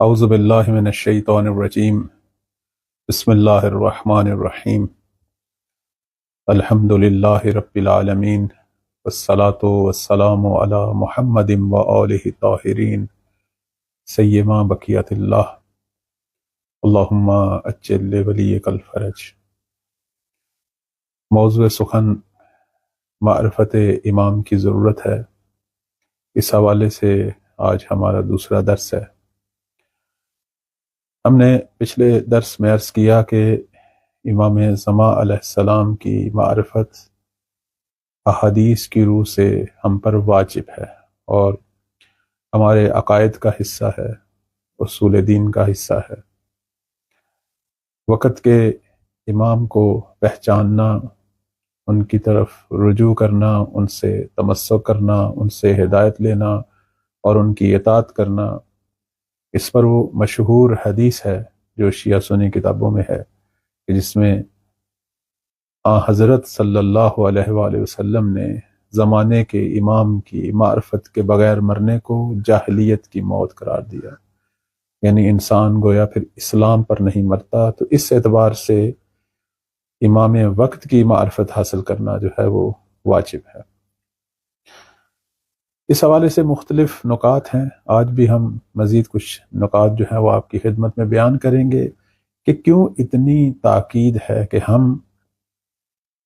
اعوذ باللہ من الشیطان الرجیم بسم اللہ الرحمن الرحیم الحمد للہ رب العالمین والصلاة والسلام علی محمد وآلہ الطاہرین سیما بقیت اللہ اللہم اجل لولیک الفرج۔ موضوع سخن معرفت امام کی ضرورت ہے، اس حوالے سے آج ہمارا دوسرا درس ہے۔ ہم نے پچھلے درس میں عرض کیا کہ امام زمان علیہ السلام کی معرفت احادیث کی روح سے ہم پر واجب ہے اور ہمارے عقائد کا حصہ ہے، اصول دین کا حصہ ہے۔ وقت کے امام کو پہچاننا، ان کی طرف رجوع کرنا، ان سے تمسک کرنا، ان سے ہدایت لینا اور ان کی اطاعت کرنا، اس پر وہ مشہور حدیث ہے جو شیعہ سنی کتابوں میں ہے کہ جس میں حضرت صلی اللہ علیہ وآلہ وسلم نے زمانے کے امام کی معرفت کے بغیر مرنے کو جاہلیت کی موت قرار دیا، یعنی انسان گویا پھر اسلام پر نہیں مرتا۔ تو اس اعتبار سے امام وقت کی معرفت حاصل کرنا جو ہے وہ واجب ہے۔ اس حوالے سے مختلف نکات ہیں، آج بھی ہم مزید کچھ نکات جو ہیں وہ آپ کی خدمت میں بیان کریں گے کہ کیوں اتنی تاکید ہے کہ ہم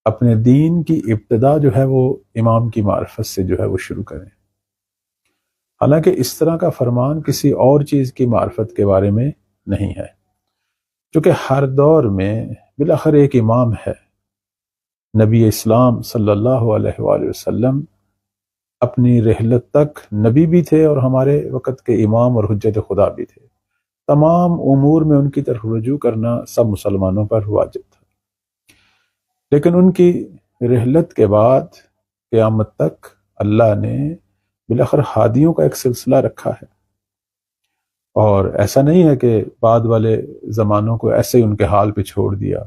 اپنے دین کی ابتدا جو ہے وہ امام کی معرفت سے جو ہے وہ شروع کریں، حالانکہ اس طرح کا فرمان کسی اور چیز کی معرفت کے بارے میں نہیں ہے، چونکہ ہر دور میں بالآخر ایک امام ہے۔ نبی اسلام صلی اللہ علیہ وآلہ وسلم اپنی رحلت تک نبی بھی تھے اور ہمارے وقت کے امام اور حجت خدا بھی تھے۔ تمام امور میں ان کی طرف رجوع کرنا سب مسلمانوں پر واجب تھا، لیکن ان کی رحلت کے بعد قیامت تک اللہ نے بالآخر ہادیوں کا ایک سلسلہ رکھا ہے، اور ایسا نہیں ہے کہ بعد والے زمانوں کو ایسے ہی ان کے حال پہ چھوڑ دیا۔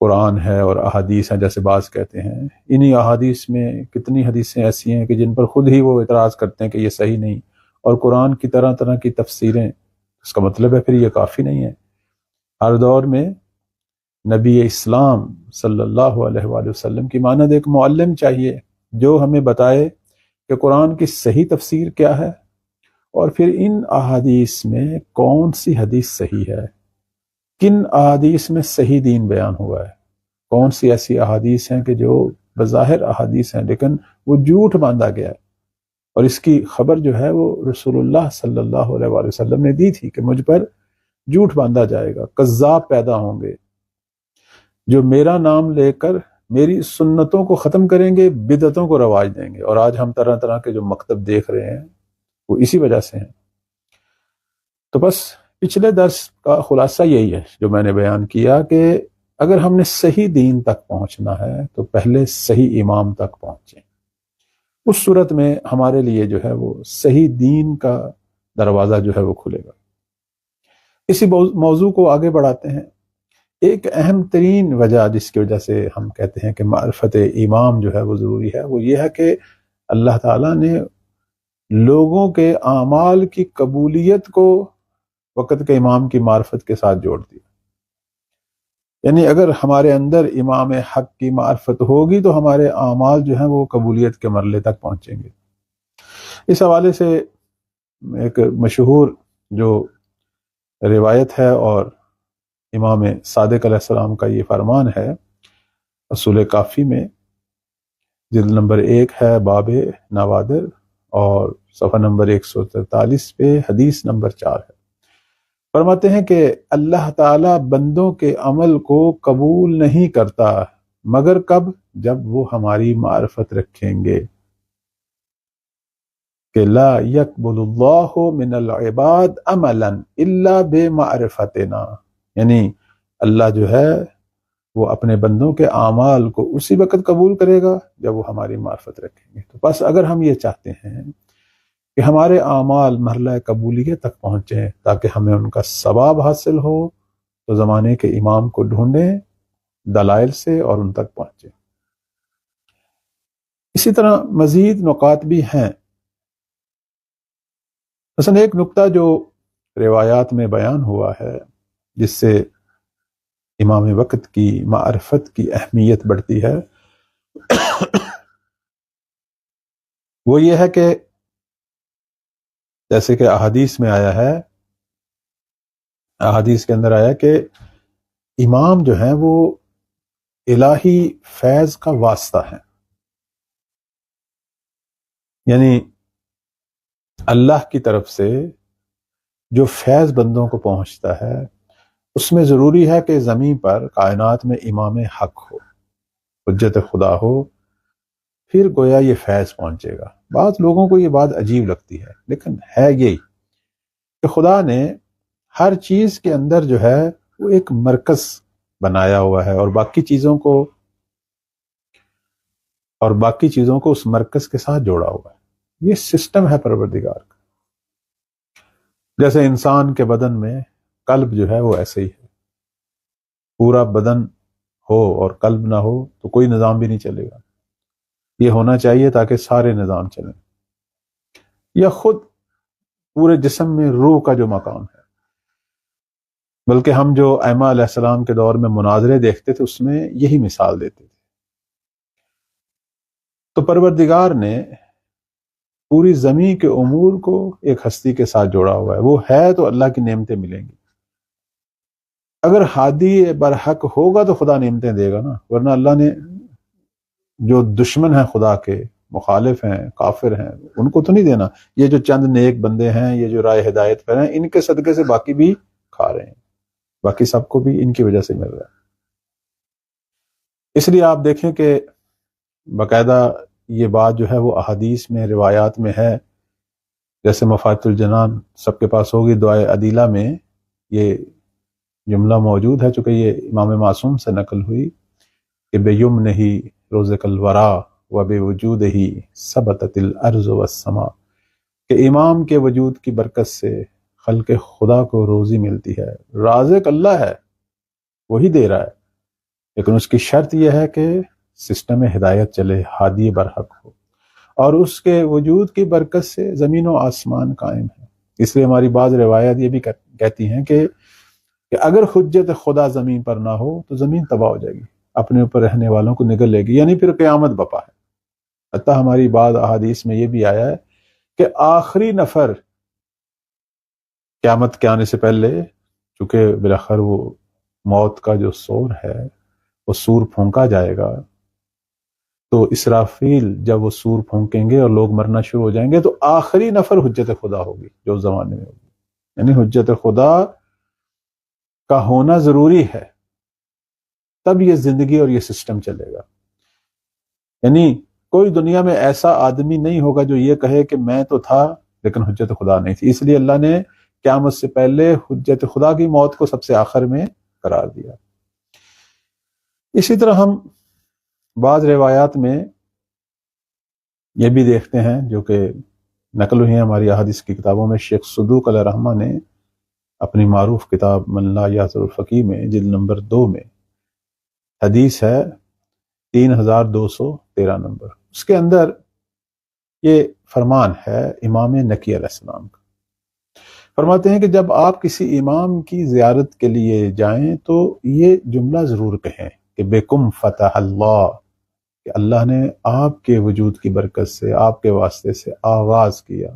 قرآن ہے اور احادیث ہیں، جیسے بعض کہتے ہیں، انہی احادیث میں کتنی حدیثیں ایسی ہیں کہ جن پر خود ہی وہ اعتراض کرتے ہیں کہ یہ صحیح نہیں، اور قرآن کی طرح طرح کی تفسیریں، اس کا مطلب ہے پھر یہ کافی نہیں ہے۔ ہر دور میں نبی اسلام صلی اللہ علیہ وآلہ وسلم کی مانند ایک معلم چاہیے جو ہمیں بتائے کہ قرآن کی صحیح تفسیر کیا ہے، اور پھر ان احادیث میں کون سی حدیث صحیح ہے، کن احادیث میں صحیح دین بیان ہوا ہے، کون سی ایسی احادیث ہیں کہ جو بظاہر احادیث ہیں لیکن وہ جھوٹ باندھا گیا ہے، اور اس کی خبر جو ہے وہ رسول اللہ صلی اللہ علیہ وآلہ وسلم نے دی تھی کہ مجھ پر جھوٹ باندھا جائے گا، کذاب پیدا ہوں گے جو میرا نام لے کر میری سنتوں کو ختم کریں گے، بدعتوں کو رواج دیں گے۔ اور آج ہم طرح طرح کے جو مکتب دیکھ رہے ہیں وہ اسی وجہ سے ہیں۔ تو بس پچھلے درس کا خلاصہ یہی ہے جو میں نے بیان کیا کہ اگر ہم نے صحیح دین تک پہنچنا ہے تو پہلے صحیح امام تک پہنچیں، اس صورت میں ہمارے لیے جو ہے وہ صحیح دین کا دروازہ جو ہے وہ کھلے گا۔ اسی موضوع کو آگے بڑھاتے ہیں۔ ایک اہم ترین وجہ جس کی وجہ سے ہم کہتے ہیں کہ معرفت امام جو ہے وہ ضروری ہے، وہ یہ ہے کہ اللہ تعالیٰ نے لوگوں کے اعمال کی قبولیت کو وقت کے امام کی معرفت کے ساتھ جوڑ دیا، یعنی اگر ہمارے اندر امام حق کی معرفت ہوگی تو ہمارے اعمال جو ہیں وہ قبولیت کے مرحلے تک پہنچیں گے۔ اس حوالے سے ایک مشہور جو روایت ہے اور امام صادق علیہ السلام کا یہ فرمان ہے، اصول کافی میں جلد نمبر 1 ہے، باب نوادر، اور صفحہ نمبر 143 پہ حدیث نمبر 4 ہے۔ فرماتے ہیں کہ اللہ تعالیٰ بندوں کے عمل کو قبول نہیں کرتا مگر کب؟ جب وہ ہماری معرفت رکھیں گے، کہ لا يقبل اللہ من العباد عملا الا بمعرفتنا، یعنی اللہ جو ہے وہ اپنے بندوں کے اعمال کو اسی وقت قبول کرے گا جب وہ ہماری معرفت رکھیں گے۔ تو بس اگر ہم یہ چاہتے ہیں کہ ہمارے اعمال مرحلہ قبولیت تک پہنچیں تاکہ ہمیں ان کا ثواب حاصل ہو، تو زمانے کے امام کو ڈھونڈیں دلائل سے اور ان تک پہنچیں۔ اسی طرح مزید نکات بھی ہیں۔ مثلا ایک نقطہ جو روایات میں بیان ہوا ہے جس سے امام وقت کی معرفت کی اہمیت بڑھتی ہے، وہ یہ ہے کہ جیسے کہ احادیث میں آیا ہے، احادیث کے اندر آیا کہ امام جو ہیں وہ الہی فیض کا واسطہ ہے، یعنی اللہ کی طرف سے جو فیض بندوں کو پہنچتا ہے اس میں ضروری ہے کہ زمین پر کائنات میں امام حق ہو، حجت خدا ہو، پھر گویا یہ فیض پہنچے گا۔ بعض لوگوں کو یہ بات عجیب لگتی ہے، لیکن ہے یہی کہ خدا نے ہر چیز کے اندر جو ہے وہ ایک مرکز بنایا ہوا ہے اور باقی چیزوں کو اس مرکز کے ساتھ جوڑا ہوا ہے۔ یہ سسٹم ہے پروردگار کا۔ جیسے انسان کے بدن میں قلب جو ہے وہ ایسے ہی ہے، پورا بدن ہو اور قلب نہ ہو تو کوئی نظام بھی نہیں چلے گا، یہ ہونا چاہیے تاکہ سارے نظام چلیں۔ یا خود پورے جسم میں روح کا جو مقام ہے، بلکہ ہم جو ائمہ علیہ السلام کے دور میں مناظرے دیکھتے تھے اس میں یہی مثال دیتے تھے۔ تو پروردگار نے پوری زمین کے امور کو ایک ہستی کے ساتھ جوڑا ہوا ہے، وہ ہے تو اللہ کی نعمتیں ملیں گی۔ اگر ہادی برحق ہوگا تو خدا نعمتیں دے گا نا، ورنہ اللہ نے جو دشمن ہیں خدا کے، مخالف ہیں، کافر ہیں، ان کو تو نہیں دینا۔ یہ جو چند نیک بندے ہیں، یہ جو رائے ہدایت پر ہیں، ان کے صدقے سے باقی بھی کھا رہے ہیں، باقی سب کو بھی ان کی وجہ سے مل رہا ہے۔ اس لیے آپ دیکھیں کہ باقاعدہ یہ بات جو ہے وہ احادیث میں، روایات میں ہے، جیسے مفاتیح الجنان سب کے پاس ہوگی، دعائے عدیلہ میں یہ جملہ موجود ہے، چونکہ یہ امام معصوم سے نقل ہوئی کہ بیمنہ رزق الورا و بے وجود ہی ثبتت الارض والسماء، کہ امام کے وجود کی برکت سے خلق خدا کو روزی ملتی ہے۔ رازق اللہ ہے، وہی دے رہا ہے، لیکن اس کی شرط یہ ہے کہ سسٹم ہدایت چلے، ہادی برحق ہو، اور اس کے وجود کی برکت سے زمین و آسمان قائم ہے۔ اس لیے ہماری بعض روایات یہ بھی کہتی ہیں کہ اگر حجت خدا زمین پر نہ ہو تو زمین تباہ ہو جائے گی، اپنے اوپر رہنے والوں کو نگل لے گی، یعنی پھر قیامت بپا ہے۔ حتیٰ ہماری بعض احادیث میں یہ بھی آیا ہے کہ آخری نفر قیامت کے آنے سے پہلے، چونکہ بالآخر وہ موت کا جو سور ہے وہ سور پھونکا جائے گا، تو اسرافیل جب وہ سور پھونکیں گے اور لوگ مرنا شروع ہو جائیں گے تو آخری نفر حجت خدا ہوگی جو اس زمانے میں ہوگی، یعنی حجت خدا کا ہونا ضروری ہے، تب یہ زندگی اور یہ سسٹم چلے گا۔ یعنی کوئی دنیا میں ایسا آدمی نہیں ہوگا جو یہ کہے کہ میں تو تھا لیکن حجت خدا نہیں تھی، اس لیے اللہ نے قیامت سے پہلے حجت خدا کی موت کو سب سے آخر میں قرار دیا۔ اسی طرح ہم بعض روایات میں یہ بھی دیکھتے ہیں جو کہ نقل ہوئی ہیں ہماری احادیث کی کتابوں میں، شیخ صدوق علیہ رحمہ نے اپنی معروف کتاب من لا یعذر الفقیہ میں جلد نمبر 2 میں حدیث ہے 3213 نمبر، اس کے اندر یہ فرمان ہے امام نقی علیہ السلام کا۔ فرماتے ہیں کہ جب آپ کسی امام کی زیارت کے لیے جائیں تو یہ جملہ ضرور کہیں کہ بکم فتح اللہ، کہ اللہ نے آپ کے وجود کی برکت سے، آپ کے واسطے سے آغاز کیا،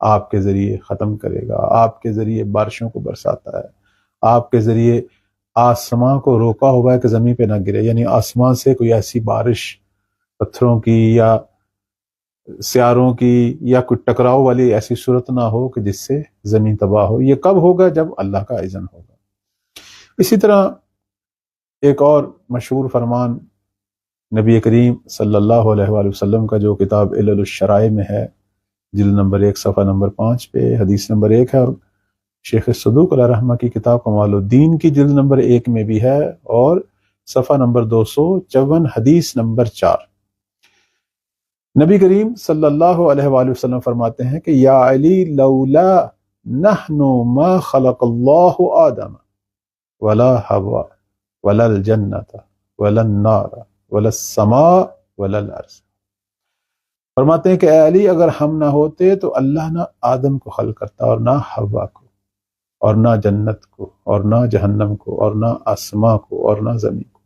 آپ کے ذریعے ختم کرے گا، آپ کے ذریعے بارشوں کو برساتا ہے، آپ کے ذریعے آسمان کو روکا ہوا ہے کہ زمین پہ نہ گرے، یعنی آسمان سے کوئی ایسی بارش پتھروں کی یا سیاروں کی یا کوئی ٹکراؤ والی ایسی صورت نہ ہو کہ جس سے زمین تباہ ہو۔ یہ کب ہوگا؟ جب اللہ کا اذن ہوگا۔ اسی طرح ایک اور مشہور فرمان نبی کریم صلی اللہ علیہ وآلہ وسلم کا جو کتاب علل الشرائع میں ہے، جلد نمبر 1 صفحہ نمبر 5 پہ حدیث نمبر 1 ہے، اور شیخ صدوق علیہ رحمہ کی کتاب کمال الدین کی جلد نمبر 1 میں بھی ہے، اور صفحہ نمبر 254 حدیث نمبر 4۔ نبی کریم صلی اللہ علیہ وآلہ وسلم فرماتے ہیں کہ یا علی لولا نحن ما خلق اللہ آدم ولا حوا ولا الجنت ولا النار ولا السماء ولا الارض۔ فرماتے ہیں کہ اے علی اگر ہم نہ ہوتے تو اللہ نہ آدم کو خلق کرتا اور نہ حوا کو اور نہ جنت کو اور نہ جہنم کو اور نہ آسماں کو اور نہ زمین کو۔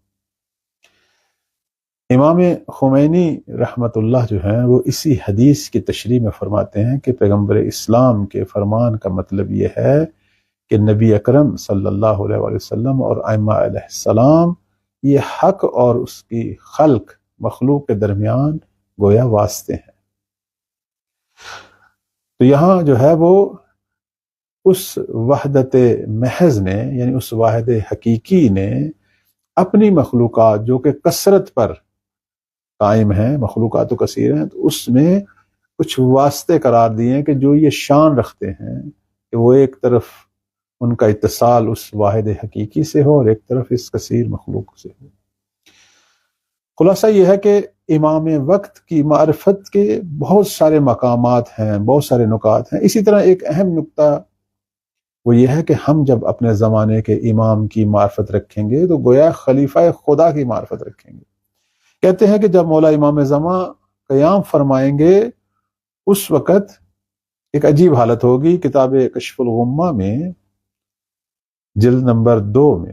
امام خمینی رحمت اللہ جو ہیں وہ اسی حدیث کی تشریح میں فرماتے ہیں کہ پیغمبر اسلام کے فرمان کا مطلب یہ ہے کہ نبی اکرم صلی اللہ علیہ وآلہ وسلم اور ائمہ علیہ السلام یہ حق اور اس کی خلق مخلوق کے درمیان گویا واسطے ہیں۔ تو یہاں جو ہے وہ اس وحدت محض نے یعنی اس واحد حقیقی نے اپنی مخلوقات جو کہ کثرت پر قائم ہیں، مخلوقات و کثیر ہیں، تو اس میں کچھ واسطے قرار دیے ہیں کہ جو یہ شان رکھتے ہیں کہ وہ ایک طرف ان کا اتصال اس واحد حقیقی سے ہو اور ایک طرف اس کثیر مخلوق سے ہو۔ خلاصہ یہ ہے کہ امام وقت کی معرفت کے بہت سارے مقامات ہیں، بہت سارے نکات ہیں۔ اسی طرح ایک اہم نکتہ وہ یہ ہے کہ ہم جب اپنے زمانے کے امام کی معرفت رکھیں گے تو گویا خلیفہ خدا کی معرفت رکھیں گے۔ کہتے ہیں کہ جب مولا امام زمان قیام فرمائیں گے اس وقت ایک عجیب حالت ہوگی۔ کتاب کشف الغمہ میں جلد نمبر 2 میں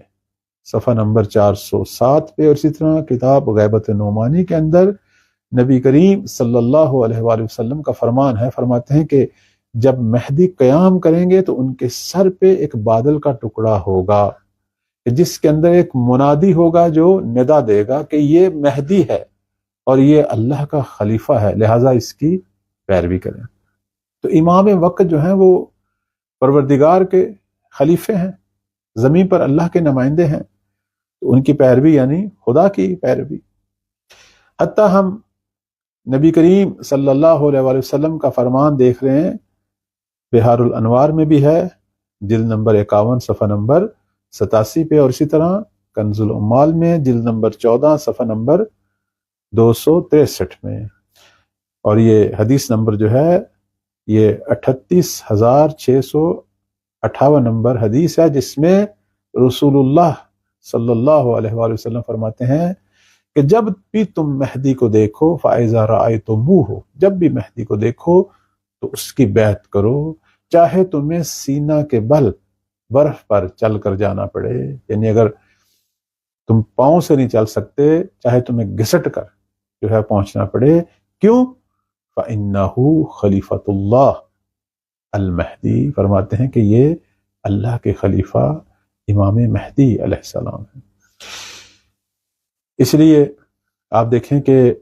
صفحہ نمبر 407 پہ اور اسی طرح کتاب غیبت نعمانی کے اندر نبی کریم صلی اللہ علیہ وآلہ وسلم کا فرمان ہے، فرماتے ہیں کہ جب مہدی قیام کریں گے تو ان کے سر پہ ایک بادل کا ٹکڑا ہوگا جس کے اندر ایک منادی ہوگا جو ندا دے گا کہ یہ مہدی ہے اور یہ اللہ کا خلیفہ ہے، لہٰذا اس کی پیروی کریں۔ تو امام وقت جو ہیں وہ پروردگار کے خلیفے ہیں، زمین پر اللہ کے نمائندے ہیں، تو ان کی پیروی یعنی خدا کی پیروی۔ حتیٰ ہم نبی کریم صلی اللہ علیہ وآلہ وسلم کا فرمان دیکھ رہے ہیں، بہار الانوار میں بھی ہے، جلد نمبر 51 صفحہ نمبر 87 پہ، اور اسی طرح کنز العمال میں جلد نمبر 14 صفحہ نمبر 263 میں، اور یہ حدیث نمبر جو ہے یہ 38658 نمبر حدیث ہے، جس میں رسول اللہ صلی اللہ علیہ وآلہ وسلم فرماتے ہیں کہ جب بھی تم مہدی کو دیکھو فَإِذَا رَأَيْتُمُوهُ، جب بھی مہدی کو دیکھو تو اس کی بیعت کرو، چاہے تمہیں سینہ کے بل برف پر چل کر جانا پڑے، یعنی اگر تم پاؤں سے نہیں چل سکتے چاہے تمہیں گھسٹ کر جو ہے پہنچنا پڑے۔ کیوں؟ فَإِنَّهُ خلیفۃ اللہ المہدی، فرماتے ہیں کہ یہ اللہ کے خلیفہ امام مہدی علیہ السلام ہیں۔ اس لیے آپ دیکھیں کہ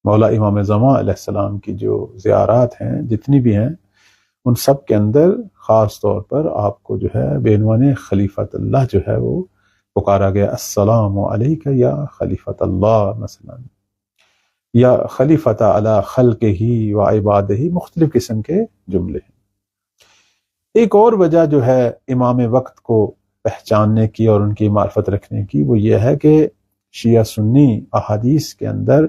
مولا امام زمان علیہ السلام کی جو زیارات ہیں جتنی بھی ہیں ان سب کے اندر خاص طور پر آپ کو جو ہے بعنوان خلیفۃ اللہ جو ہے وہ پکارا گیا، السلام علیک یا خلیفۃ اللہ مثلا، یا خلیفۃ علی خلقہ و عبادہ، مختلف قسم کے جملے ہیں۔ ایک اور وجہ جو ہے امام وقت کو پہچاننے کی اور ان کی معرفت رکھنے کی وہ یہ ہے کہ شیعہ سنی احادیث کے اندر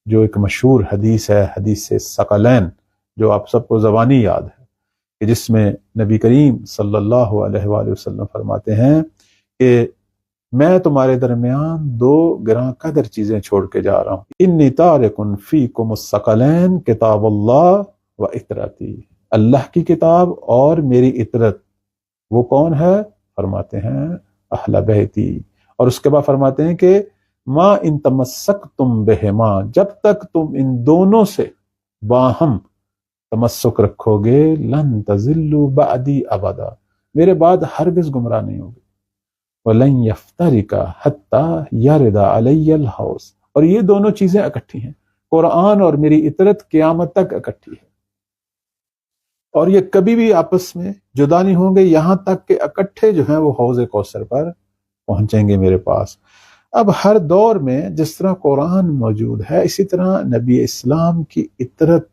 جو ایک مشہور حدیث ہے، حدیث ثقلین، جو آپ سب کو زبانی یاد ہے، کہ جس میں نبی کریم صلی اللہ علیہ وآلہ وسلم فرماتے ہیں کہ میں تمہارے درمیان 2 گراں قدر چیزیں چھوڑ کے جا رہا ہوں، انی تارک فیکم الثقلین کتاب اللہ و اطرتی، اللہ کی کتاب اور میری اطرت۔ وہ کون ہے؟ فرماتے ہیں اہل بیتی، اور اس کے بعد فرماتے ہیں کہ ما ان تمسکتم بہما، جب تک تم ان دونوں سے باہم تمسک رکھو گے، لن تضلوا بعدی ابدا، میرے بعد ہرگز گمراہ نہیں ہوگے، ولن یفترقا حتی یرد علی الحوض، اور یہ دونوں چیزیں اکٹھی ہیں، قرآن اور میری اطرت قیامت تک اکٹھی ہے، اور یہ کبھی بھی آپس میں جدا نہیں ہوں گے یہاں تک کہ اکٹھے جو ہیں وہ حوض کوثر پر پہنچیں گے میرے پاس۔ اب ہر دور میں جس طرح قرآن موجود ہے اسی طرح نبی اسلام کی اطرت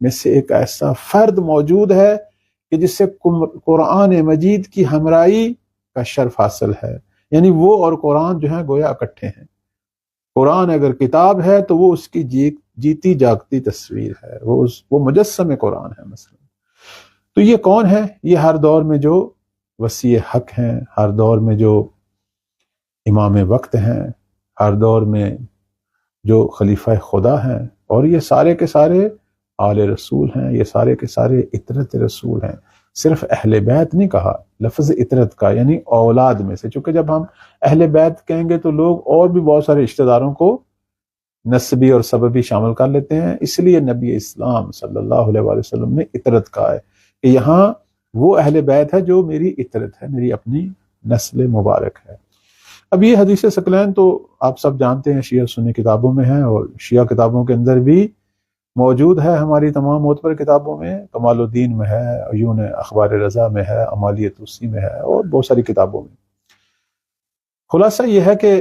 میں سے ایک ایسا فرد موجود ہے کہ جس سے قرآن مجید کی ہمراہی کا شرف حاصل ہے، یعنی وہ اور قرآن جو ہیں گویا اکٹھے ہیں۔ قرآن اگر کتاب ہے تو وہ اس کی جیتی جاگتی تصویر ہے، وہ مجسم قرآن ہے مثلا۔ تو یہ کون ہے؟ یہ ہر دور میں جو وسیع حق ہیں، ہر دور میں جو امام وقت ہیں، ہر دور میں جو خلیفہ خدا ہیں، اور یہ سارے کے سارے آل رسول ہیں، یہ سارے کے سارے اطرت رسول ہیں. صرف اہل بیت نہیں کہا، لفظ اطرت کا یعنی اولاد میں سے، چونکہ جب ہم اہل بیت کہیں گے تو لوگ اور بھی بہت سارے رشتہ داروں کو نسبی اور سببی شامل کر لیتے ہیں. اس لیے نبی اسلام صلی اللہ علیہ وآلہ وسلم نے اطرت کہا ہے کہ یہاں وہ اہل بیت ہے جو میری اطرت ہے، میری اپنی نسل مبارک ہے. اب یہ حدیث ثقلین تو آپ سب جانتے ہیں شیعہ سنی کتابوں میں ہیں، اور شیعہ کتابوں کے اندر بھی موجود ہے، ہماری تمام معتبر کتابوں میں، کمال الدین میں ہے، عیون اخبار رضا میں ہے، امالیہ طوسی میں ہے، اور بہت ساری کتابوں میں. خلاصہ یہ ہے کہ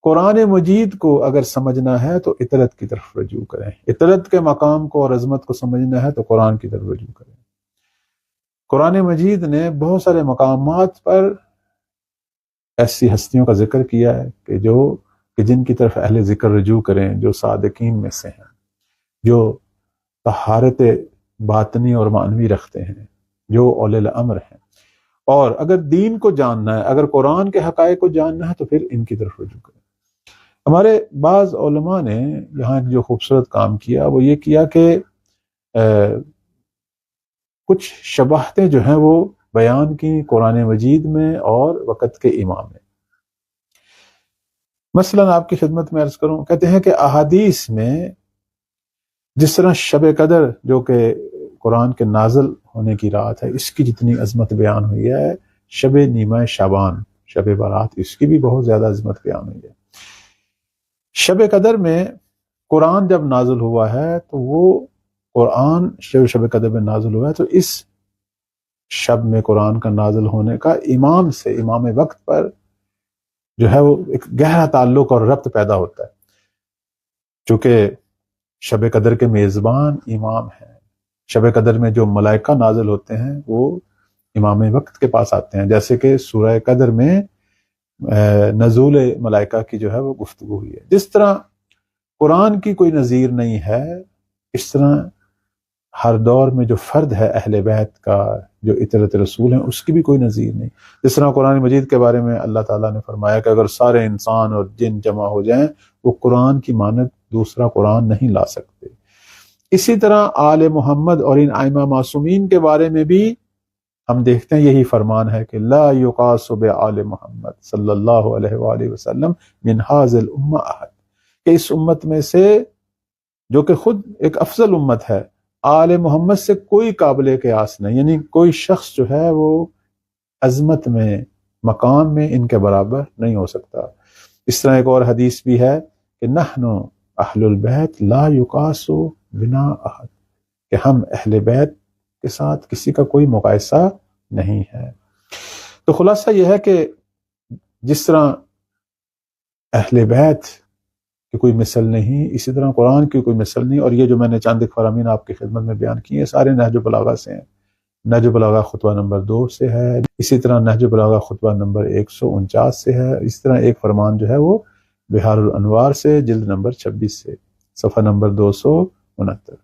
قرآن مجید کو اگر سمجھنا ہے تو اطرت کی طرف رجوع کریں، اطرت کے مقام کو اور عظمت کو سمجھنا ہے تو قرآن کی طرف رجوع کریں. قرآن مجید نے بہت سارے مقامات پر ایسی ہستیوں کا ذکر کیا ہے کہ جن کی طرف اہل ذکر رجوع کریں، جو صادقین میں سے ہیں، جو طہارت باطنی اور معنوی رکھتے ہیں، جو اولی الامر ہیں. اور اگر دین کو جاننا ہے، اگر قرآن کے حقائق کو جاننا ہے تو پھر ان کی طرف رجوع کریں. ہمارے بعض علماء نے یہاں جو خوبصورت کام کیا وہ یہ کیا کہ کچھ شباہتیں جو ہیں وہ بیان کی قرآن مجید میں اور وقت کے امام میں. مثلا آپ کی خدمت میں عرض کروں، کہتے ہیں کہ احادیث میں جس طرح شب قدر جو کہ قرآن کے نازل ہونے کی رات ہے، اس کی جتنی عظمت بیان ہوئی ہے، شب نیمہ شعبان، شب برات، اس کی بھی بہت زیادہ عظمت بیان ہوئی ہے. شب قدر میں قرآن جب نازل ہوا ہے تو وہ قرآن شب قدر میں نازل ہوا ہے تو اس شب میں قرآن کا نازل ہونے کا امام سے، امام وقت پر جو ہے وہ ایک گہرا تعلق اور ربط پیدا ہوتا ہے، چونکہ شب قدر کے میزبان امام ہیں. شب قدر میں جو ملائکہ نازل ہوتے ہیں وہ امام وقت کے پاس آتے ہیں، جیسے کہ سورہ قدر میں نزول ملائکہ کی جو ہے وہ گفتگو ہوئی ہے. جس طرح قرآن کی کوئی نظیر نہیں ہے، اس طرح ہر دور میں جو فرد ہے اہل بیت کا، جو اطرت رسول ہیں، اس کی بھی کوئی نظیر نہیں. جس طرح قرآن مجید کے بارے میں اللہ تعالیٰ نے فرمایا کہ اگر سارے انسان اور جن جمع ہو جائیں وہ قرآن کی مانند دوسرا قرآن نہیں لا سکتے. اسی طرح آل محمد اور ان ائمہ معصومین کے بارے میں بھی ہم دیکھتے ہیں یہی فرمان ہے کہ لا یقاس بآل محمد صلی اللہ علیہ وآلہ وسلم من ھذہ الامہ احد، کہ اس امت میں سے جو کہ خود ایک افضل امت ہے، آل محمد سے کوئی قابل قیاس نہیں، یعنی کوئی شخص جو ہے وہ عظمت میں، مقام میں ان کے برابر نہیں ہو سکتا. اس طرح ایک اور حدیث بھی ہے کہ نحن اہل البیت لا یقاس بنا احد، کہ ہم اہل بیت کے ساتھ کسی کا کوئی مقایسہ نہیں ہے. تو خلاصہ یہ ہے کہ جس طرح اہل بیت کی کوئی مثل نہیں، اسی طرح قرآن کی کوئی مثل نہیں. اور یہ جو میں نے چند فرامین آپ کی خدمت میں بیان کی ہیں سارے نہج البلاغہ سے ہیں. نہج البلاغہ خطبہ نمبر 2 سے ہے، اسی طرح نہج البلاغہ خطبہ نمبر 149 سے ہے، اس طرح ایک فرمان جو ہے وہ بحار الانوار سے جلد نمبر 26 سے، صفحہ نمبر 269.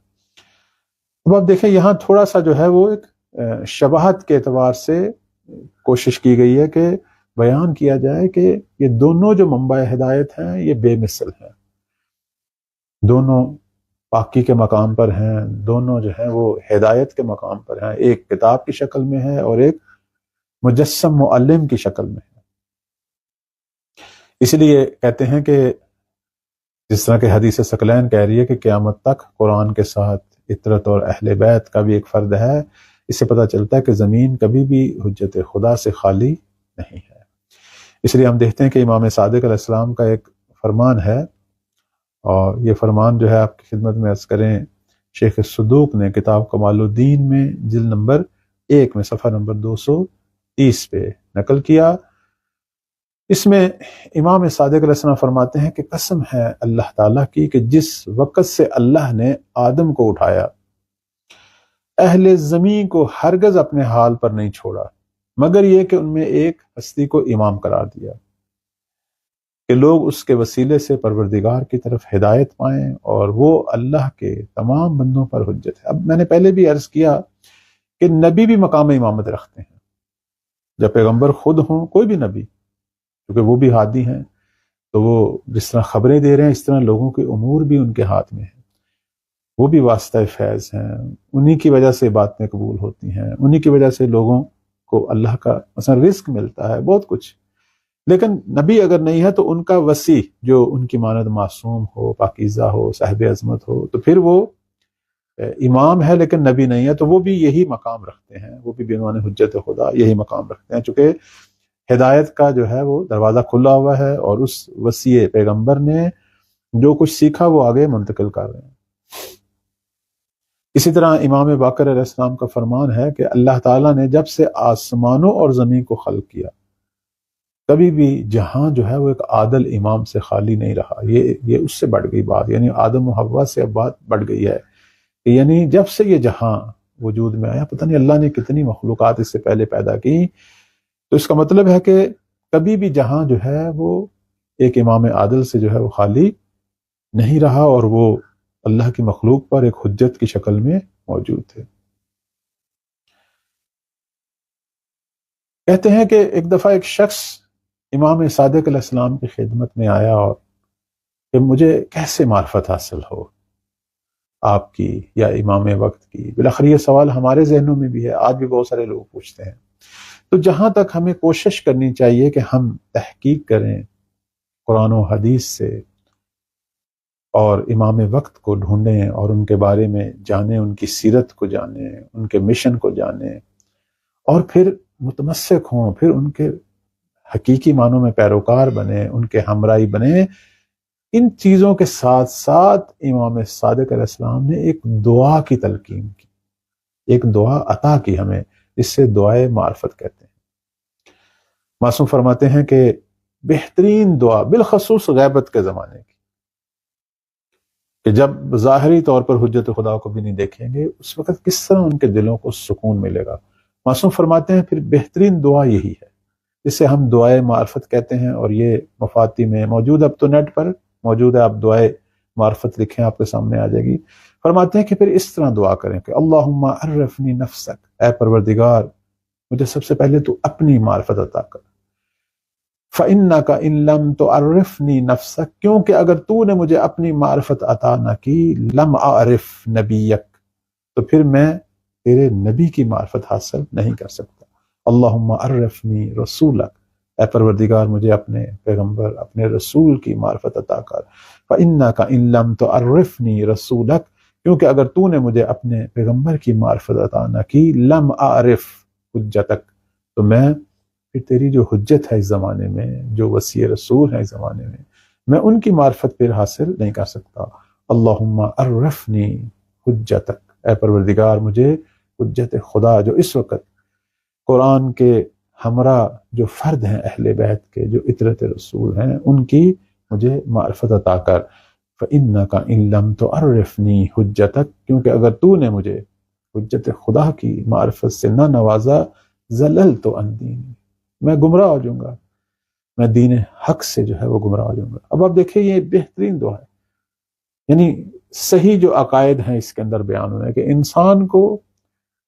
اب آپ دیکھیں یہاں تھوڑا سا جو ہے وہ ایک شباہت کے اعتبار سے کوشش کی گئی ہے کہ بیان کیا جائے کہ یہ دونوں جو منبع ہدایت ہیں یہ بے مثل ہیں، دونوں پاکی کے مقام پر ہیں، دونوں جو ہیں وہ ہدایت کے مقام پر ہیں. ایک کتاب کی شکل میں ہے اور ایک مجسم معلم کی شکل میں ہے. اس لیے کہتے ہیں کہ جس طرح کہ حدیث ثقلین کہہ رہی ہے کہ قیامت تک قرآن کے ساتھ اطرت اور اہل بیت کا بھی ایک فرد ہے، اس سے پتہ چلتا ہے کہ زمین کبھی بھی حجت خدا سے خالی نہیں ہے. اس لیے ہم دیکھتے ہیں کہ امام صادق علیہ السلام کا ایک فرمان ہے، اور یہ فرمان جو ہے آپ کی خدمت میں عرض کریں شیخ صدوق نے کتاب کمال الدین میں جلد نمبر 1 میں صفحہ نمبر 230 پہ نقل کیا. اس میں امام صادق علیہ السلام فرماتے ہیں کہ قسم ہے اللہ تعالیٰ کی کہ جس وقت سے اللہ نے آدم کو اٹھایا، اہل زمین کو ہرگز اپنے حال پر نہیں چھوڑا مگر یہ کہ ان میں ایک ہستی کو امام قرار دیا کہ لوگ اس کے وسیلے سے پروردگار کی طرف ہدایت پائیں، اور وہ اللہ کے تمام بندوں پر حجت ہے. اب میں نے پہلے بھی عرض کیا کہ نبی بھی مقام امامت رکھتے ہیں، جب پیغمبر خود ہوں، کوئی بھی نبی، کیونکہ وہ بھی ہادی ہیں، تو وہ جس طرح خبریں دے رہے ہیں اس طرح لوگوں کے امور بھی ان کے ہاتھ میں ہیں، وہ بھی واسطہ فیض ہیں، انہی کی وجہ سے باتیں قبول ہوتی ہیں، انہی کی وجہ سے لوگوں کو اللہ کا مثلا رزق ملتا ہے، بہت کچھ۔ لیکن نبی اگر نہیں ہے تو ان کا وسیع جو ان کی مانند معصوم ہو، پاکیزہ ہو، صاحب عظمت ہو، تو پھر وہ امام ہے لیکن نبی نہیں ہے، تو وہ بھی یہی مقام رکھتے ہیں، وہ بھی بعنوان حجت خدا یہی مقام رکھتے ہیں، چونکہ ہدایت کا جو ہے وہ دروازہ کھلا ہوا ہے، اور اس وسیع پیغمبر نے جو کچھ سیکھا وہ آگے منتقل کر رہے ہیں۔ اسی طرح امام باقر علیہ السلام کا فرمان ہے کہ اللہ تعالیٰ نے جب سے آسمانوں اور زمین کو خلق کیا، کبھی بھی جہاں جو ہے وہ ایک عادل امام سے خالی نہیں رہا۔ یہ اس سے بڑھ گئی بات، یعنی آدم و حوا سے اب بات بڑھ گئی ہے، یعنی جب سے یہ جہاں وجود میں آیا، پتہ نہیں اللہ نے کتنی مخلوقات اس سے پہلے پیدا کی، تو اس کا مطلب ہے کہ کبھی بھی جہاں جو ہے وہ ایک امام عادل سے جو ہے وہ خالی نہیں رہا، اور وہ اللہ کی مخلوق پر ایک حجت کی شکل میں موجود تھے۔ کہتے ہیں کہ ایک دفعہ ایک شخص امام صادق علیہ السلام کی خدمت میں آیا، اور کہ مجھے کیسے معرفت حاصل ہو آپ کی یا امام وقت کی۔ بالآخر یہ سوال ہمارے ذہنوں میں بھی ہے، آج بھی بہت سارے لوگ پوچھتے ہیں۔ تو جہاں تک ہمیں کوشش کرنی چاہیے کہ ہم تحقیق کریں قرآن و حدیث سے، اور امام وقت کو ڈھونڈیں اور ان کے بارے میں جانیں، ان کی سیرت کو جانیں، ان کے مشن کو جانیں، اور پھر متمسک ہوں، پھر ان کے حقیقی معنوں میں پیروکار بنیں، ان کے ہمراہی بنیں۔ ان چیزوں کے ساتھ ساتھ امام صادق علیہ السلام نے ایک دعا کی تلقین کی، ایک دعا عطا کی ہمیں، جس سے دعائے معرفت کہتے ہیں۔ معصوم فرماتے ہیں کہ بہترین دعا بالخصوص غیبت کے زمانے کی، کہ جب ظاہری طور پر حجت خدا کو بھی نہیں دیکھیں گے، اس وقت کس طرح ان کے دلوں کو سکون ملے گا۔ معصوم فرماتے ہیں پھر بہترین دعا یہی ہے، جسے ہم دعائے معرفت کہتے ہیں، اور یہ مفاتی میں موجود، اب تو نیٹ پر موجود ہے، آپ دعائے معرفت لکھیں آپ کے سامنے آ جائے گی۔ فرماتے ہیں کہ پھر اس طرح دعا کریں کہ اللہم عرفنی نفسک، اے پروردگار مجھے سب سے پہلے تو اپنی معرفت عطا کر، فَإِنَّكَ إِن لَمْ تُعَرِّفْنِي نَفْسَكَ، کیونکہ اگر تو نے مجھے اپنی معرفت عطا نہ کی، لم اعرف نبیک، تو پھر میں تیرے نبی کی معرفت حاصل نہیں کر سکتا۔ اللہم عرفنی رسولک، اے پروردگار مجھے اپنے پیغمبر، اپنے رسول کی معرفت عطا کر۔ فَإِنَّكَ إِن لَمْ تُعَرِّفْنِي رسولک، کیونکہ اگر تو نے مجھے اپنے پیغمبر کی معرفت عطا نہ کی، لم اعرف حجتک، تو میں پھر تیری جو حجت ہے اس زمانے میں، جو وسیع رسول ہے اس زمانے میں ان کی معرفت پھر حاصل نہیں کر سکتا۔ اللہم عرفنی حجتک، اے پروردگار مجھے حجت خدا، جو اس وقت قرآن کے ہمراہ جو فرد ہیں اہل بیت کے، جو اطرت رسول ہیں، ان کی مجھے معرفت عطا کر۔ فَإِنَّكَ إِن لَمْ تُعَرِّفْنِي حُجَّتَكَ، کیونکہ اگر تو نے مجھے حجت خدا کی معرفت سے نہ نوازا، زللت عن دینی، میں گمراہ ہو جاؤں گا، میں دین حق سے جو ہے وہ گمراہ ہو جاؤں گا۔ اب آپ دیکھیں یہ بہترین دعا ہے، یعنی صحیح جو عقائد ہیں اس کے اندر بیان ہونا ہے کہ انسان کو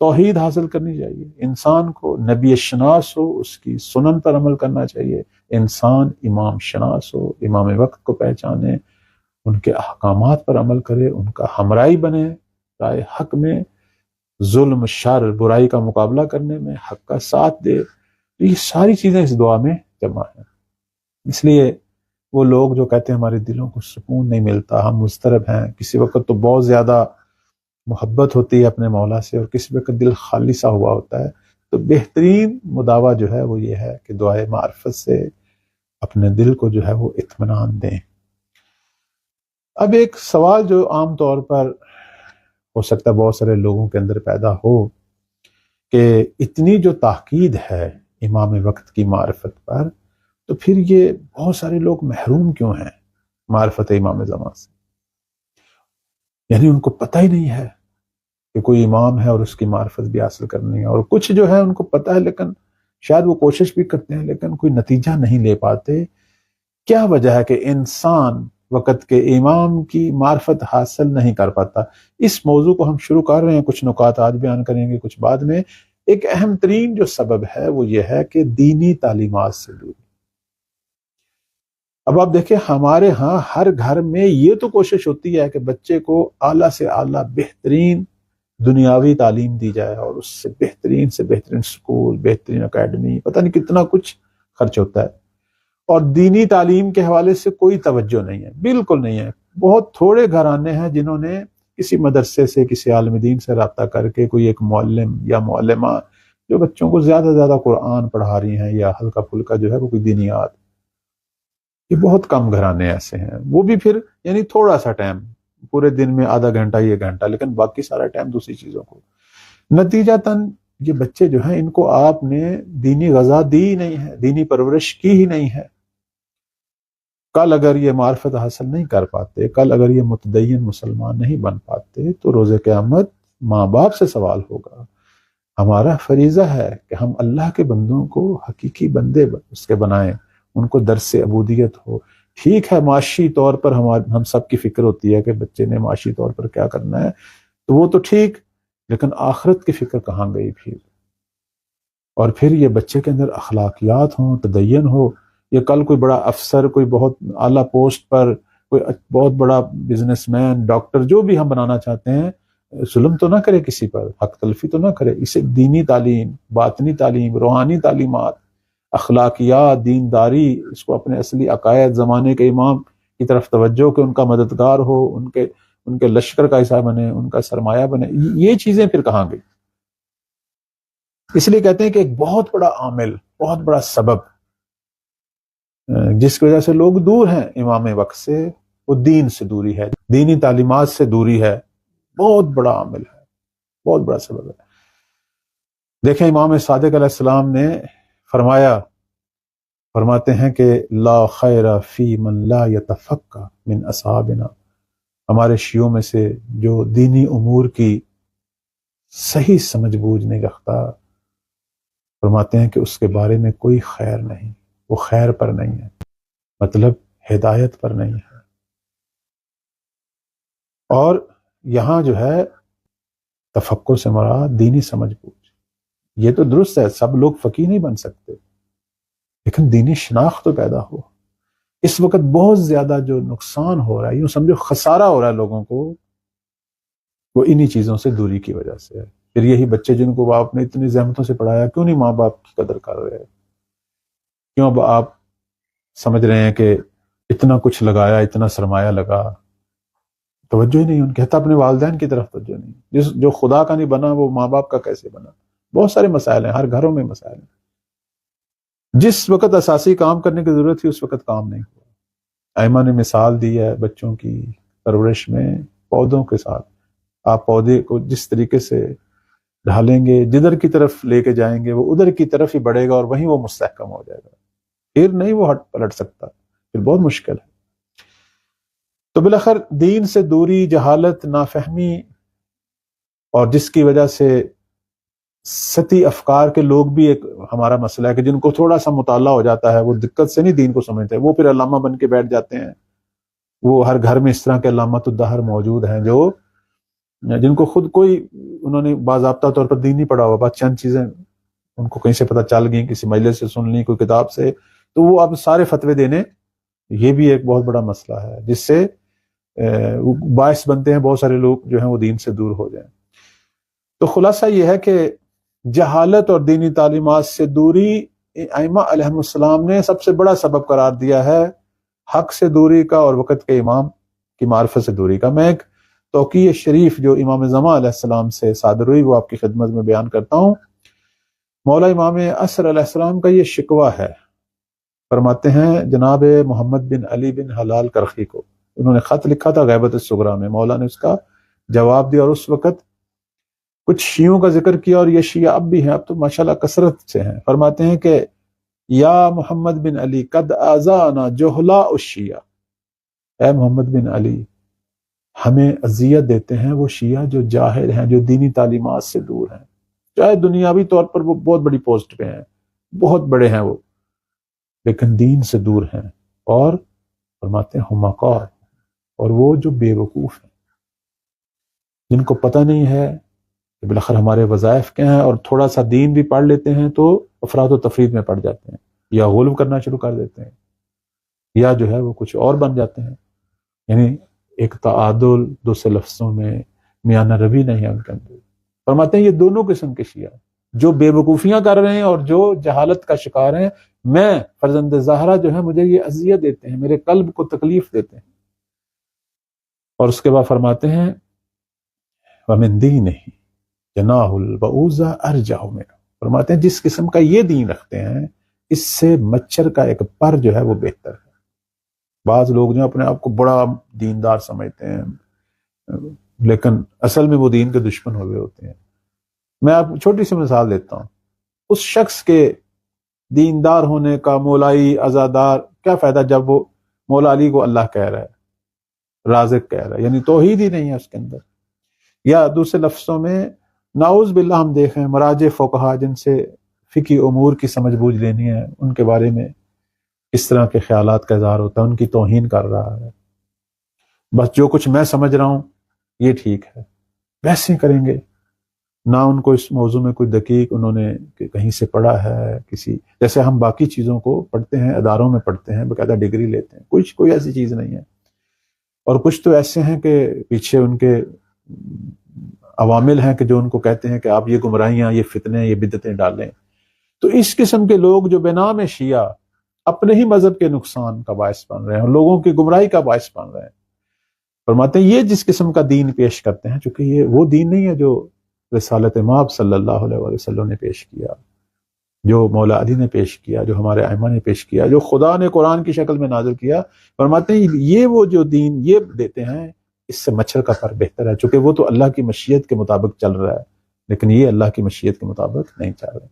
توحید حاصل کرنی چاہیے، انسان کو نبی شناس ہو، اس کی سنن پر عمل کرنا چاہیے، انسان امام شناس ہو، امام وقت کو پہچانے، ان کے احکامات پر عمل کرے، ان کا ہمراہی بنے، رائے حق میں، ظلم شر برائی کا مقابلہ کرنے میں حق کا ساتھ دے۔ یہ ساری چیزیں اس دعا میں جمع ہیں۔ اس لیے وہ لوگ جو کہتے ہیں ہمارے دلوں کو سکون نہیں ملتا، ہم مضطرب ہیں، کسی وقت تو بہت زیادہ محبت ہوتی ہے اپنے مولا سے، اور کسی وقت دل خالی سا ہوا ہوتا ہے، تو بہترین مداوع جو ہے وہ یہ ہے کہ دعائے معرفت سے اپنے دل کو جو ہے وہ اطمینان دیں۔ اب ایک سوال جو عام طور پر ہو سکتا ہے بہت سارے لوگوں کے اندر پیدا ہو، کہ اتنی جو تاکید ہے امام وقت کی معرفت پر، تو پھر یہ بہت سارے لوگ محروم کیوں ہیں معرفت امام زمان سے؟ یعنی ان کو پتہ ہی نہیں ہے کہ کوئی امام ہے اور اس کی معرفت بھی حاصل کرنی ہے، اور کچھ جو ہے ان کو پتہ ہے لیکن شاید وہ کوشش بھی کرتے ہیں لیکن کوئی نتیجہ نہیں لے پاتے۔ کیا وجہ ہے کہ انسان وقت کے امام کی معرفت حاصل نہیں کر پاتا؟ اس موضوع کو ہم شروع کر رہے ہیں، کچھ نکات آج بیان کریں گے، کچھ بعد میں۔ ایک اہم ترین جو سبب ہے وہ یہ ہے کہ دینی تعلیمات سے دوری۔ اب آپ دیکھیں ہمارے ہاں ہر گھر میں یہ تو کوشش ہوتی ہے کہ بچے کو اعلیٰ سے اعلیٰ بہترین دنیاوی تعلیم دی جائے، اور اس سے بہترین سکول، بہترین اکیڈمی، پتہ نہیں کتنا کچھ خرچ ہوتا ہے، اور دینی تعلیم کے حوالے سے کوئی توجہ نہیں ہے، بالکل نہیں ہے۔ بہت تھوڑے گھرانے ہیں جنہوں نے کسی مدرسے سے، کسی عالم دین سے رابطہ کر کے کوئی ایک معلم یا معلمہ جو بچوں کو زیادہ سے زیادہ قرآن پڑھا رہی ہیں، یا ہلکا پھلکا جو ہے وہ کوئی دینیات، یہ بہت کم گھرانے ایسے ہیں، وہ بھی پھر یعنی تھوڑا سا ٹائم، پورے دن میں آدھا گھنٹہ 1 گھنٹہ، لیکن باقی سارا ٹائم دوسری چیزوں کو۔ نتیجتاً یہ بچے جو ہیں ان کو آپ نے دینی غذا دی ہی نہیں ہے، دینی پرورش کی ہی نہیں ہے۔ کل اگر یہ معرفت حاصل نہیں کر پاتے، کل اگر یہ متدین مسلمان نہیں بن پاتے، تو روز قیامت ماں باپ سے سوال ہوگا۔ ہمارا فریضہ ہے کہ ہم اللہ کے بندوں کو حقیقی بندے اس کے بنائیں، ان کو درس عبودیت ہو۔ ٹھیک ہے معاشی طور پر ہم سب کی فکر ہوتی ہے کہ بچے نے معاشی طور پر کیا کرنا ہے، تو وہ تو ٹھیک، لیکن آخرت کی فکر کہاں گئی پھر؟ اور پھر یہ بچے کے اندر اخلاقیات ہوں، تدین ہو، یہ کل کوئی بڑا افسر، کوئی بہت اعلیٰ پوسٹ پر، کوئی بہت بڑا بزنس مین، ڈاکٹر، جو بھی ہم بنانا چاہتے ہیں، ظلم تو نہ کرے کسی پر، حق تلفی تو نہ کرے۔ اسے دینی تعلیم، باطنی تعلیم، روحانی تعلیمات، اخلاقیات، دینداری، اس کو اپنے اصلی عقائد، زمانے کے امام کی طرف توجہ، کہ ان کا مددگار ہو، ان کے لشکر کا حصہ بنے، ان کا سرمایہ بنے، یہ چیزیں پھر کہاں گئی؟ اس لیے کہتے ہیں کہ ایک بہت بڑا عامل، بہت بڑا سبب جس کی وجہ سے لوگ دور ہیں امام وقت سے، وہ دین سے دوری ہے، دینی تعلیمات سے دوری ہے، بہت بڑا عامل ہے، بہت بڑا سبب ہے۔ دیکھیں امام صادق علیہ السلام نے فرماتے ہیں کہ لا خیر فی من لا یتفقہ من اصحابنا، ہمارے شیعوں میں سے جو دینی امور کی صحیح سمجھ بوجھ نہیں رکھتا، فرماتے ہیں کہ اس کے بارے میں کوئی خیر نہیں، وہ خیر پر نہیں ہے، مطلب ہدایت پر نہیں ہے۔ اور یہاں جو ہے تفقہ سے مراد دینی سمجھ بوجھ، یہ تو درست ہے، سب لوگ فقیہ نہیں بن سکتے، لیکن دینی شناخت تو پیدا ہو۔ اس وقت بہت زیادہ جو نقصان ہو رہا ہے، یوں سمجھو خسارہ ہو رہا ہے لوگوں کو، وہ انہی چیزوں سے دوری کی وجہ سے ہے۔ پھر یہی بچے جن کو باپ نے اتنی زحمتوں سے پڑھایا، کیوں نہیں ماں باپ کی قدر کر رہے؟ کیوں اب آپ سمجھ رہے ہیں کہ اتنا کچھ لگایا، اتنا سرمایہ لگا، توجہ ہی نہیں، ان کہتا اپنے والدین کی طرف توجہ نہیں۔ جو خدا کا نہیں بنا وہ ماں باپ کا کیسے بنا؟ بہت سارے مسائل ہیں، ہر گھروں میں مسائل ہیں۔ جس وقت اساسی کام کرنے کی ضرورت تھی اس وقت کام نہیں ہوا۔ ائمہ نے مثال دی ہے بچوں کی پرورش میں پودوں کے ساتھ، آپ پودے کو جس طریقے سے ڈھالیں گے، جدھر کی طرف لے کے جائیں گے وہ ادھر کی طرف ہی بڑھے گا، اور وہیں وہ مستحکم ہو جائے گا، پھر نہیں وہ ہٹ پلٹ سکتا، پھر بہت مشکل ہے۔ تو بالاخر دین سے دوری، جہالت، نافہمی، اور جس کی وجہ سے سطحی افکار کے لوگ بھی ایک ہمارا مسئلہ ہے کہ جن کو تھوڑا سا مطالعہ ہو جاتا ہے وہ دقت سے نہیں دین کو سمجھتے، وہ پھر علامہ بن کے بیٹھ جاتے ہیں۔ وہ ہر گھر میں اس طرح کے علامۃ الدہر موجود ہیں جو جن کو خود کوئی انہوں نے باضابطہ طور پر دین نہیں پڑھا ہوا، بس چند چیزیں ان کو کہیں سے پتہ چل گئیں، کسی مجلس سے سن لی، کوئی کتاب سے، تو وہ اب سارے فتوے دینے، یہ بھی ایک بہت بڑا مسئلہ ہے جس سے باعث بنتے ہیں بہت سارے لوگ جو ہیں وہ دین سے دور ہو جائیں۔ تو خلاصہ یہ ہے کہ جہالت اور دینی تعلیمات سے دوری ائمہ علیہم السلام نے سب سے بڑا سبب قرار دیا ہے، حق سے دوری کا اور وقت کے امام کی معرفت سے دوری کا۔ میں ایک توقیع شریف جو امام زمان علیہ السلام سے صادر ہوئی وہ آپ کی خدمت میں بیان کرتا ہوں۔ مولا امام عصر علیہ السلام کا یہ شکوہ ہے، فرماتے ہیں جناب محمد بن علی بن حلال کرخی کو، انہوں نے خط لکھا تھا غیبت الصغریٰ میں، مولا نے اس کا جواب دیا، اور اس وقت کچھ شیعوں کا ذکر کیا، اور یہ شیعہ اب بھی ہیں، اب تو ماشاءاللہ کثرت سے ہیں۔ فرماتے ہیں کہ یا محمد بن علی قد آذانا جہلاء الشیعہ، اے محمد بن علی ہمیں اذیت دیتے ہیں وہ شیعہ جو جاہل ہیں، جو دینی تعلیمات سے دور ہیں، چاہے دنیاوی طور پر وہ بہت بڑی پوسٹ پہ ہیں، بہت بڑے ہیں وہ، لیکن دین سے دور ہیں، اور فرماتے ہیں حمقاء، اور وہ جو بے وقوف ہیں، جن کو پتہ نہیں ہے کہ بالاخر ہمارے وظائف کیا ہیں، اور تھوڑا سا دین بھی پڑھ لیتے ہیں تو افراد و تفرید میں پڑ جاتے ہیں یا غلو کرنا شروع کر دیتے ہیں۔ یا جو ہے وہ کچھ اور بن جاتے ہیں. یعنی ایک تعادل دوسرے لفظوں میں میانہ روی نہیں ہے ان کے اندر. فرماتے ہیں یہ دونوں قسم کے شیعہ جو بے وقوفیاں کر رہے ہیں اور جو جہالت کا شکار ہیں، میں فرزند زہرا جو ہے مجھے یہ اذیت دیتے ہیں، میرے قلب کو تکلیف دیتے ہیں. اور اس کے بعد فرماتے ہیں وَمِن دِينِهِ جَنَاحُ الْبَعُوضَةِ أَرْجَحُ مِنْهُ. فرماتے ہیں جس قسم کا یہ دین رکھتے ہیں اس سے مچھر کا ایک پر جو ہے وہ بہتر ہے. بعض لوگ جو اپنے آپ کو بڑا دیندار سمجھتے ہیں لیکن اصل میں وہ دین کے دشمن ہوئے ہوتے ہیں. میں آپ چھوٹی سی مثال دیتا ہوں. اس شخص کے دیندار ہونے کا، مولائی عزادار، کیا فائدہ جب وہ مولا علی کو اللہ کہہ رہا ہے، رازق کہہ رہا ہے، یعنی توحید ہی نہیں ہے اس کے اندر. یا دوسرے لفظوں میں نعوذ باللہ ہم دیکھیں مراجع فقہا جن سے فقہی امور کی سمجھ بوجھ لینی ہے، ان کے بارے میں اس طرح کے خیالات کا اظہار ہوتا ہے، ان کی توہین کر رہا ہے. بس جو کچھ میں سمجھ رہا ہوں یہ ٹھیک ہے، ویسے کریں گے. نہ ان کو اس موضوع میں کوئی دقیق انہوں نے کہیں سے پڑھا ہے، کسی جیسے ہم باقی چیزوں کو پڑھتے ہیں، اداروں میں پڑھتے ہیں، باقاعدہ ڈگری لیتے ہیں. کوئی ایسی چیز نہیں ہے. اور کچھ تو ایسے ہیں کہ پیچھے ان کے عوامل ہیں کہ جو ان کو کہتے ہیں کہ آپ یہ گمراہیاں، یہ فتنے، یہ بدعتیں ڈالیں. تو اس قسم کے لوگ جو بنام شیعہ اپنے ہی مذہب کے نقصان کا باعث بن رہے ہیں اور لوگوں کی گمراہی کا باعث بن رہے ہیں. فرماتے ہیں یہ جس قسم کا دین پیش کرتے ہیں، چونکہ یہ وہ دین نہیں ہے جو رسالت مآب صلی اللہ علیہ وسلم نے پیش کیا، جو مولا علی نے پیش کیا، جو ہمارے ائمہ نے پیش کیا، جو خدا نے قرآن کی شکل میں نازل کیا. فرماتے ہیں یہ وہ جو دین یہ دیتے ہیں اس سے مچھر کا پر بہتر ہے، چونکہ وہ تو اللہ کی مشیت کے مطابق چل رہا ہے، لیکن یہ اللہ کی مشیت کے مطابق نہیں چل رہا.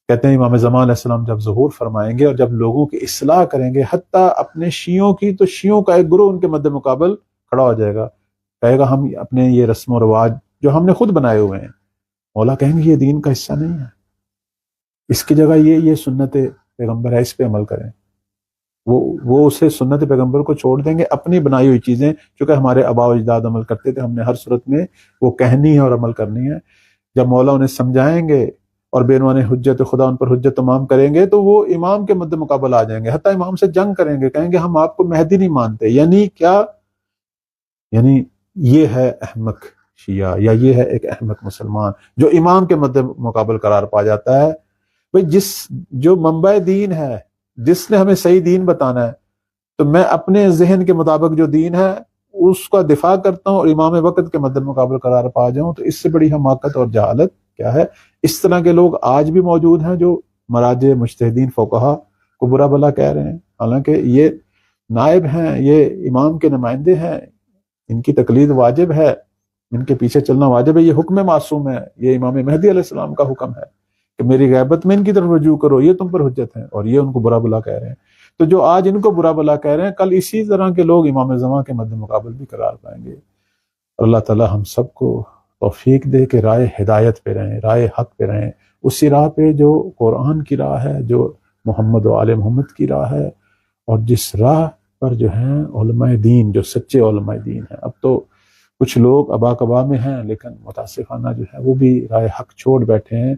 کہتے ہیں امام زمان علیہ السلام جب ظہور فرمائیں گے اور جب لوگوں کی اصلاح کریں گے، حتیٰ اپنے شیعوں کی، تو شیعوں کا ایک گروہ ان کے مد مقابل کھڑا ہو جائے گا، کہے گا ہم اپنے یہ رسم و رواج جو ہم نے خود بنائے ہوئے ہیں، مولا کہیں گے یہ دین کا حصہ نہیں ہے، اس کی جگہ یہ سنت پیغمبر ہے، اس پہ عمل کریں. وہ اسے سنت پیغمبر کو چھوڑ دیں گے، اپنی بنائی ہوئی چیزیں چونکہ ہمارے آباء و اجداد عمل کرتے تھے، ہم نے ہر صورت میں وہ کہنی ہے اور عمل کرنی ہے. جب مولا انہیں سمجھائیں گے اور بے عنوان حجت خدا ان پر حجت تمام کریں گے تو وہ امام کے مد مقابل آ جائیں گے، حتیٰ امام سے جنگ کریں گے، کہیں گے ہم آپ کو مہدی نہیں مانتے. یعنی کیا؟ یعنی یہ ہے احمق شیعہ، یا یہ ہے ایک احمق مسلمان جو امام کے مد مقابل قرار پا جاتا ہے. بھئی جو منبع دین ہے، جس نے ہمیں صحیح دین بتانا ہے، تو میں اپنے ذہن کے مطابق جو دین ہے اس کا دفاع کرتا ہوں اور امام وقت کے مد مقابل قرار پا جاؤں، تو اس سے بڑی حماقت اور جہالت کیا ہے؟ اس طرح کے لوگ آج بھی موجود ہیں جو مراجع مجتہدین فقہا کو برا بھلا کہہ رہے ہیں، حالانکہ یہ نائب ہیں، یہ امام کے نمائندے ہیں، ان کی تقلید واجب ہے، ان کے پیچھے چلنا واجب ہے. یہ حکم معصوم ہے، یہ امام مہدی علیہ السلام کا حکم ہے کہ میری غیبت میں ان کی طرف رجوع کرو، یہ تم پر حجت ہے، اور یہ ان کو برا بھلا کہہ رہے ہیں. تو جو آج ان کو برا بھلا کہہ رہے ہیں، کل اسی طرح کے لوگ امام زمان کے مد مقابل بھی قرار پائیں گے. اللہ تعالی ہم سب کو توفیق دے کہ رائے ہدایت پہ رہیں، رائے حق پہ رہیں، اسی راہ پہ جو قرآن کی راہ ہے، جو محمد و آل محمد کی راہ ہے، اور جس راہ پر جو ہیں علماء دین، جو سچے علماء دین ہیں. اب تو کچھ لوگ ابا کبا میں ہیں لیکن متاسفانہ جو ہے وہ بھی رائے حق چھوڑ بیٹھے ہیں.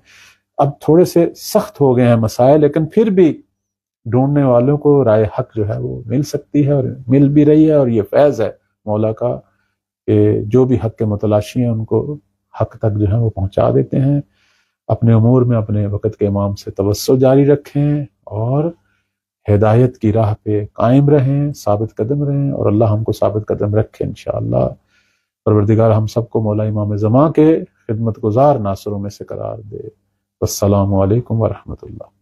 اب تھوڑے سے سخت ہو گئے ہیں مسائل، لیکن پھر بھی ڈھونڈنے والوں کو رائے حق جو ہے وہ مل سکتی ہے اور مل بھی رہی ہے. اور یہ فیض ہے مولا کا کہ جو بھی حق کے متلاشی ہیں ان کو حق تک جو ہے وہ پہنچا دیتے ہیں. اپنے امور میں اپنے وقت کے امام سے توسع جاری رکھیں اور ہدایت کی راہ پہ قائم رہیں، ثابت قدم رہیں، اور اللہ ہم کو ثابت قدم رکھے انشاءاللہ. پروردگار ہم سب کو مولا امام زمان کے خدمت گزار ناصروں میں سے قرار دے. والسلام علیکم ورحمۃ اللہ.